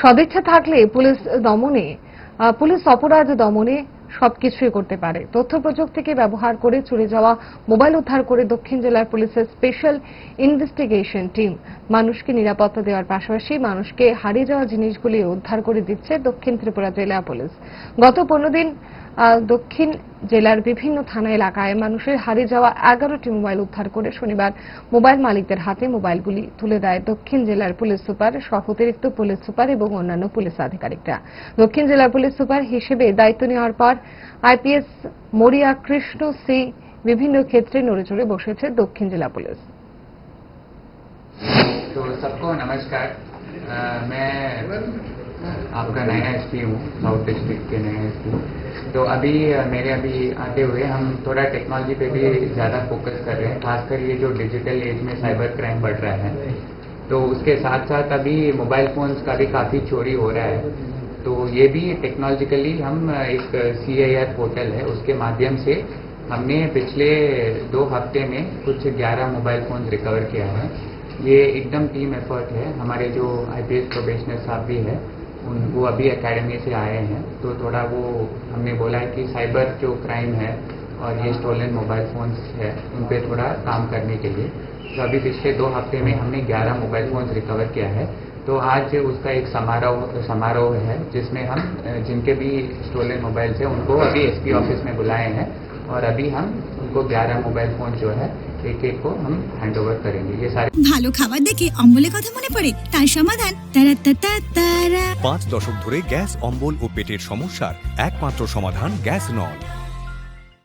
সদিচ্ছা থাকলে পুলিশ অপরাধ দমনে সবকিছুই করতে পারে। তথ্য প্রযুক্তিকে ব্যবহার করে চুরি যাওয়া মোবাইল উদ্ধার করে দক্ষিণ জেলার পুলিশের স্পেশাল ইনভেস্টিগেশন টিম মানুষকে নিরাপত্তা দেওয়ার পাশাপাশি মানুষকে হারিয়ে যাওয়া জিনিসগুলি উদ্ধার করে দিচ্ছে দক্ষিণ ত্রিপুরা জেলা পুলিশ। গত 15 দিন দক্ষিণ জেলার বিভিন্ন থানা এলাকায় মানুষের হারিয়ে যাওয়া 11টি মোবাইল উদ্ধার করে শনিবার মোবাইল মালিকদের হাতে মোবাইলগুলি তুলে দেয় দক্ষিণ জেলার পুলিশ সুপার সহ অতিরিক্ত পুলিশ সুপার এবং অন্যান্য পুলিশ আধিকারিকরা। দক্ষিণ জেলার পুলিশ সুপার হিসেবে দায়িত্ব নেওয়ার পর আইপিএস মরিয়া কৃষ্ণ সি বিভিন্ন ক্ষেত্রে নড়েচড়ে বসেছে দক্ষিণ জেলা পুলিশ। तो सबको नमस्कार। मैं आपका नया एसपी हूँ, साउथ डिस्ट्रिक्ट के नए एसपी। तो अभी आते हुए हम थोड़ा टेक्नोलॉजी पे भी ज़्यादा फोकस कर रहे हैं, खासकर ये जो डिजिटल एज में साइबर क्राइम बढ़ रहा है। तो उसके साथ साथ अभी मोबाइल फोन्स का भी काफ़ी चोरी हो रहा है। तो ये भी टेक्नोलॉजिकली हम एक CIR पोर्टल है, उसके माध्यम से हमने पिछले 2 हफ्ते में कुछ 11 मोबाइल फोन रिकवर किया है। ये एकदम टीम एफर्ट है। हमारे जो IPS प्रोबेशनर साहब भी है वो अभी एकेडमी से आए हैं, तो थोड़ा वो हमने बोला है कि साइबर जो क्राइम है और ये स्टोलन मोबाइल फोन्स है उन पे थोड़ा काम करने के लिए। तो अभी पिछले 2 हफ्ते में हमने 11 मोबाइल फोन्स रिकवर किया है। तो आज उसका एक समारोह है जिसमें हम जिनके भी स्टोलन मोबाइल्स है उनको अभी SP ऑफिस में बुलाए हैं और अभी हम उनको 11 मोबाइल फोन जो है एक को हम हैंड ओवर करेंगे। ये सारे ভালো খাবার দেখে অম্বলের কথা মনে পড়ে, তার সমাধান তারা। 5 দশক ধরে গ্যাস, অম্বল ও পেটের সমস্যার একমাত্র সমাধান গ্যাস নল।